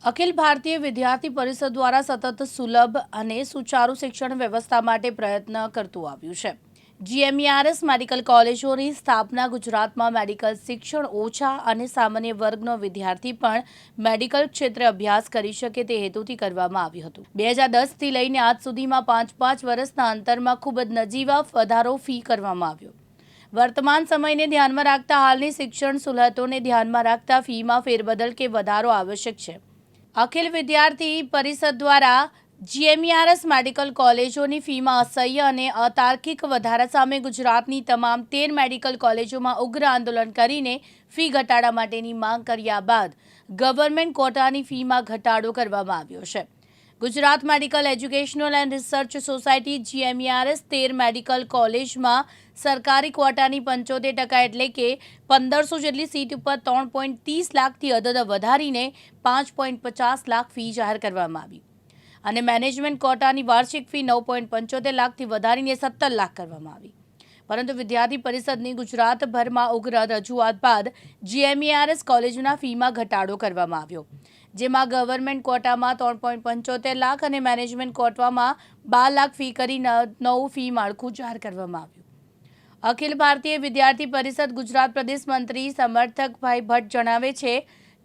અખિલ ભારતીય વિદ્યાર્થી પરિષદ દ્વારા સતત સુલભ અને સુચારુ શિક્ષણ વ્યવસ્થા માટે પ્રયત્ન કરતું આવ્યું છે। જીએમઈઆરએસ મેડિકલ કોલેજોની સ્થાપના ગુજરાતમાં મેડિકલ શિક્ષણ ઓછા અને સામાન્ય વર્ગનો વિદ્યાર્થી પણ મેડિકલ ક્ષેત્રે અભ્યાસ કરી શકે તે હેતુથી કરવામાં આવ્યું હતું। 2010થી લઈને આજ સુધીમાં 5 વર્ષના અંતરમાં ખૂબ જ નજીવા વધારો ફી કરવામાં આવ્યો। વર્તમાન સમયને ધ્યાનમાં રાખતા હાલની શિક્ષણ સવલતોને ધ્યાનમાં રાખતા ફીમાં ફેરબદલ કે વધારો આવશ્યક છે। અખિલ વિદ્યાર્થી પરિષદ દ્વારા જીએમઈઆરએસ મેડિકલ કોલેજોની ફીમાં અસહ્ય અને અતાર્કિક વધારા સામે ગુજરાતની તમામ 13 મેડિકલ કોલેજોમાં ઉગ્ર આંદોલન કરીને ફી ઘટાડા માટેની માંગ કર્યા બાદ ગવર્મેન્ટ કોટાની ફીમાં ઘટાડો કરવામાં આવ્યો છે। Gujarat medical educational and research society GMERS 13 medical કોલેજમાં સરકારી ક્વોટાની 75% એટલે કે 1500 જેટલી સીટ ઉપર 3.30 લાખથી અદદ વધારીને 5.50 લાખ ફી જાહેર કરવામાં આવી અને મેનેજમેન્ટ કોટાની વાર્ષિક ફી 9.75 લાખથી વધારીને 17 લાખ કરવામાં આવી। પરંતુ વિદ્યાર્થી પરિષદની ગુજરાતભરમાં ઉગ્ર રજૂઆત બાદ જીએમઈઆરએસ કોલેજના ફીમાં ઘટાડો કરવામાં આવ્યો, જેમાં ગવર્મેન્ટ કોટામાં 3.75 લાખ અને મેનેજમેન્ટ કોટામાં 12 લાખ ફી કરી નવું ફી માળખું જાહેર કરવામાં આવ્યું। અખિલ ભારતીય વિદ્યાર્થી પરિષદ ગુજરાત પ્રદેશ મંત્રી સમર્થકભાઈ ભટ્ટ જણાવે છે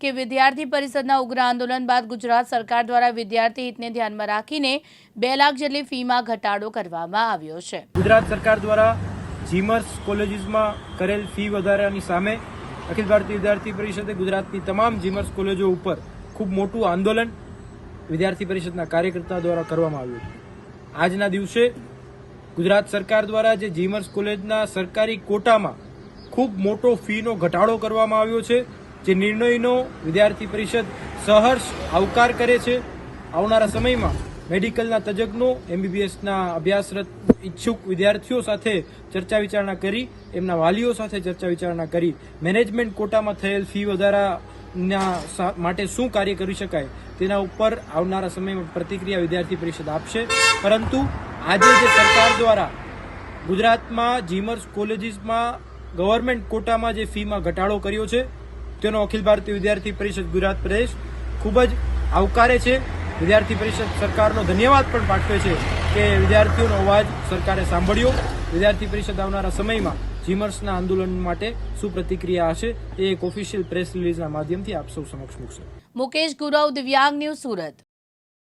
કે વિદ્યાર્થી પરિષદના ઉગ્ર આંદોલન બાદ ગુજરાત સરકાર દ્વારા વિદ્યાર્થી હિતને ધ્યાનમાં રાખીને 2 લાખ જેટલી ફીમાં ઘટાડો કરવામાં આવ્યો છે। ગુજરાત સરકાર દ્વારા જીમર્સ કોલેજીસમાં કરેલ ફી વધારાની સામે અખિલ ભારતીય વિદ્યાર્થી પરિષદે ગુજરાતની તમામ જીમર્સ કોલેજો ઉપર ખૂબ મોટું આંદોલન વિદ્યાર્થી પરિષદના કાર્યકર્તા દ્વારા કરવામાં આવ્યું છે। આજના દિવસે ગુજરાત સરકાર દ્વારા જે જીમર્સ કોલેજના સરકારી કોટામાં ખૂબ મોટો ફીનો ઘટાડો કરવામાં આવ્યો છે, જે નિર્ણયનો વિદ્યાર્થી પરિષદ સહર્ષ આવકાર કરે છે। આવનારા સમયમાં મેડિકલના તજજ્ઞો, એમબીબીએસના અભ્યાસરત ઈચ્છુક વિદ્યાર્થીઓ સાથે ચર્ચા વિચારણા કરી, એમના વાલીઓ સાથે ચર્ચા વિચારણા કરી મેનેજમેન્ટ કોટામાં થયેલ ફી વધારાના માટે શું કાર્ય કરી શકાય તેના ઉપર આવનારા સમયમાં પ્રતિક્રિયા વિદ્યાર્થી પરિષદ આપશે। પરંતુ આજે જે સરકાર દ્વારા ગુજરાતમાં જીમર્સ કોલેજીસમાં ગવર્મેન્ટ કોટામાં જે ફીમાં ઘટાડો કર્યો છે તેનો અખિલ ભારતીય વિદ્યાર્થી પરિષદ ગુજરાત પ્રદેશ ખૂબ જ આવકારે છે। વિદ્યાર્થી પરિષદ સરકારનો ધન્યવાદ પણ પાઠવે છે કે વિદ્યાર્થીઓનો અવાજ સરકારે સાંભળ્યો। વિદ્યાર્થી પરિષદ આવનારા સમયમાં જીમર્સના આંદોલન માટે શું પ્રતિક્રિયા હશે એ એક ઓફિશિયલ પ્રેસ રિલીઝના માધ્યમથી આપ સૌ સમક્ષ મૂકશે। મુકેશ ગુરવ, દિવ્યાંગ ન્યૂઝ, સુરત।